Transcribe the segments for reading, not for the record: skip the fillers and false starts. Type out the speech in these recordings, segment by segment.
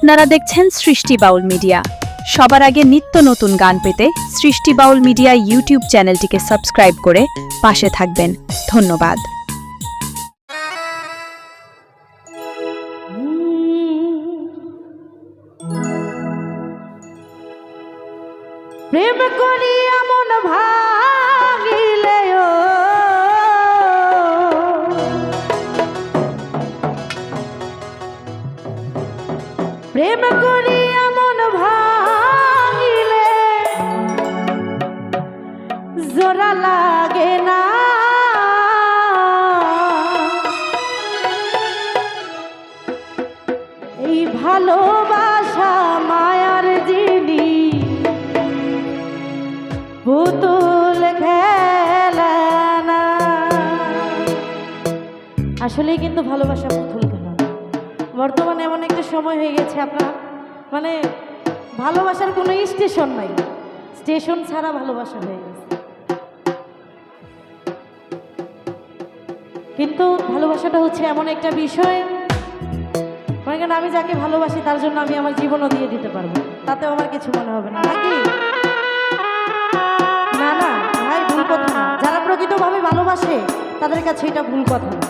আপনারা দেখছেন সৃষ্টি বাউল মিডিয়া। সবার আগে নিত্য নতুন গান পেতে সৃষ্টি বাউল মিডিয়া ইউটিউব চ্যানেলটিকে সাবস্ক্রাইব করে পাশে থাকবেন। ধন্যবাদ। প্রেম করিয়া মন ভাঙিলে প্রেম করিয়া মন ভাঙিলে জোড়া লাগে না, এই ভালোবাসা মায়ার জিনিস পুতুল খেলা না। আসলেই কিন্তু ভালোবাসা পুতুল খেলা। বর্তমানে এমন একটা সময় হয়ে গেছে আপনার ভালোবাসার কোনো স্টেশন নাই, স্টেশন ছাড়া ভালোবাসা হয়ে গেছে। কিন্তু ভালোবাসাটা হচ্ছে এমন একটা বিষয়, মনে করেন আমি যাকে ভালোবাসি তার জন্য আমি আমার জীবনও দিয়ে দিতে পারবো, তাতেও আমার কিছু মনে হবে না, নাকি? না না ভাই, ভুল কথা না। যারা প্রকৃতভাবে ভালোবাসে তাদের কাছে এটা ভুল কথা না।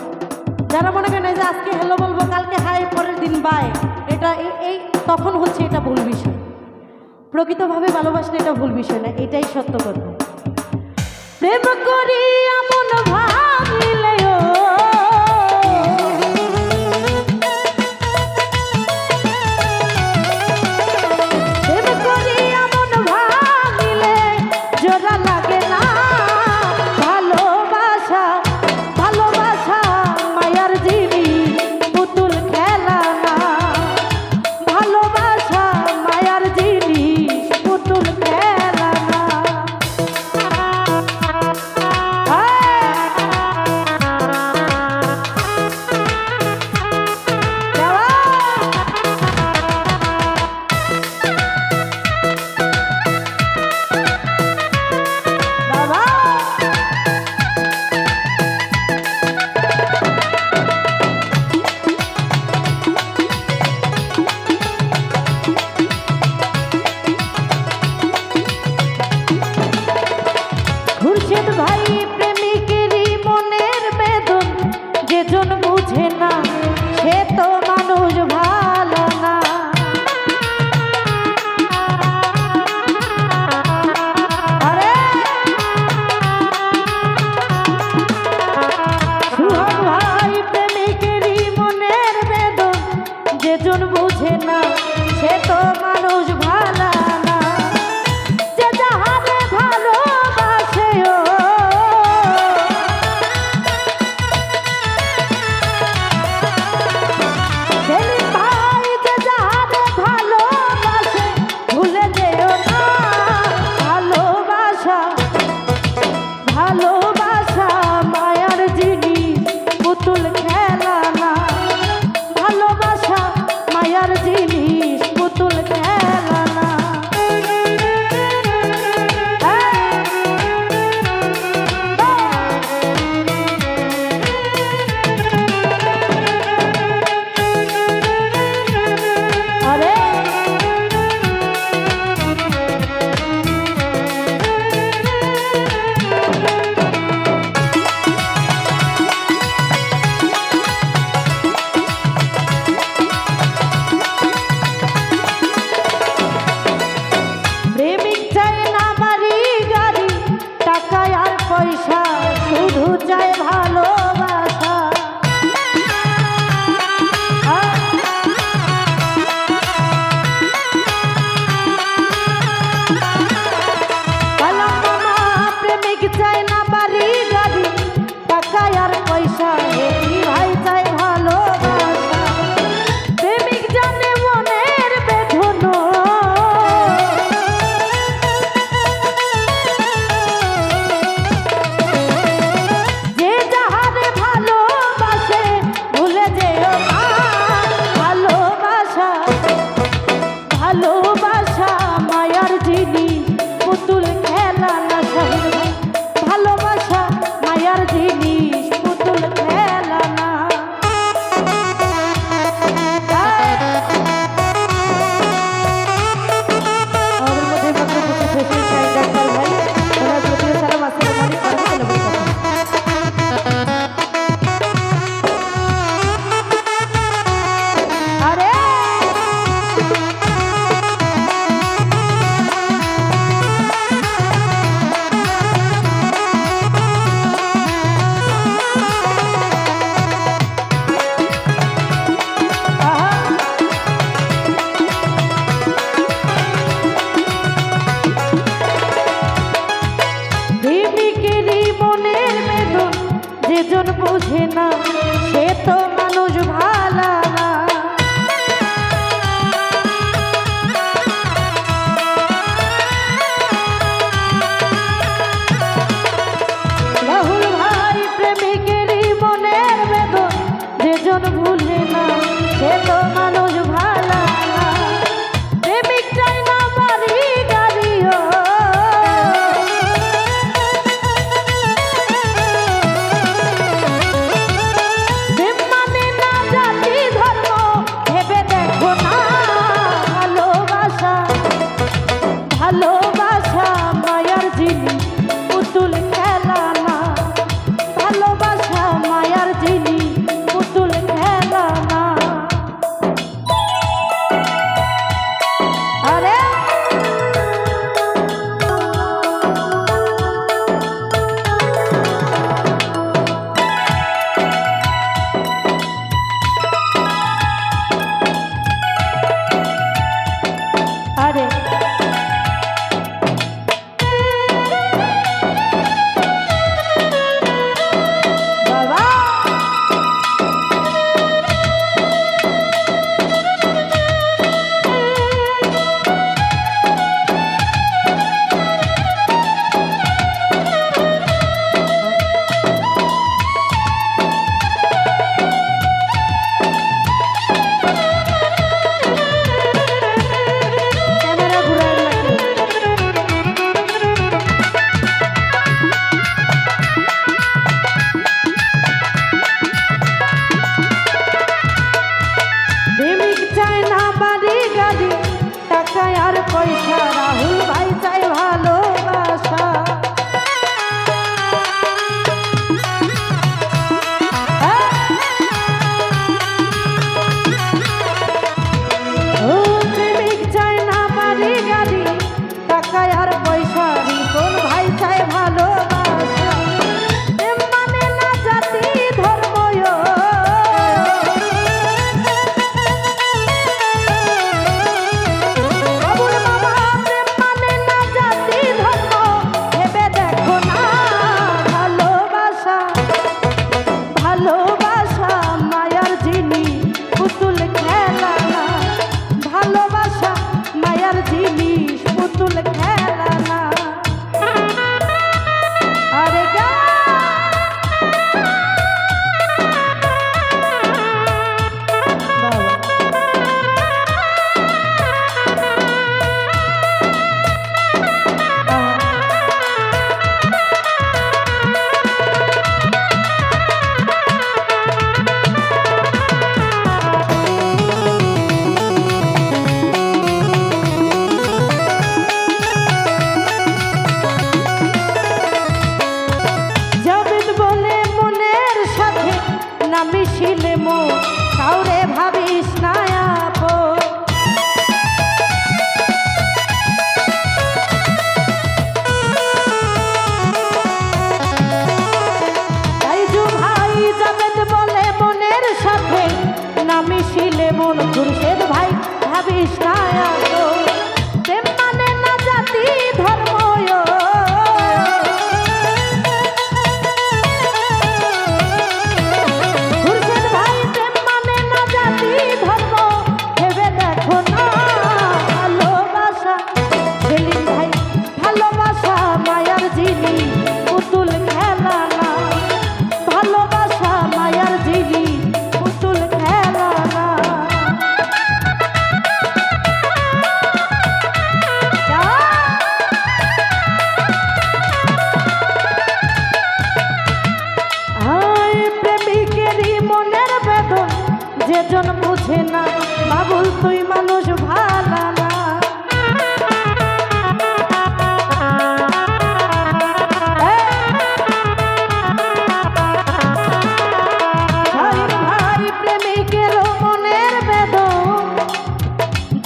যারা মনে করেন যে আজকে হ্যালো বলবো, কালকে হাই, পরের দিন বাই, এটা এই তখন হচ্ছে এটা ভুল বিষয়। প্রকৃতভাবে ভালোবাসলে এটা ভুল বিষয় না, এটাই সত্য কথা। প্রেম করি এমন ভাবিলে ভাই, প্রেমিকেরই মনের বেদন যেজন বুঝে না সে তো মানুষ ভালো না। আরে সুহাগ ভাই, প্রেমিকেরই মনের বেদন যেজন বুঝে না সে তো মানুষ ভালো না। যে যাহারে ভালোবাসে শুধু চাই ভালোবাসা। প্রেমিক চাই না বাড়ি গাড়ি, টাকা আর পয়সা, ভাই চাই ভালোবাসা। প্রেমিক জানে মনের বেদনা,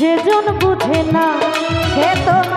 যে জন বুঝে না সে তো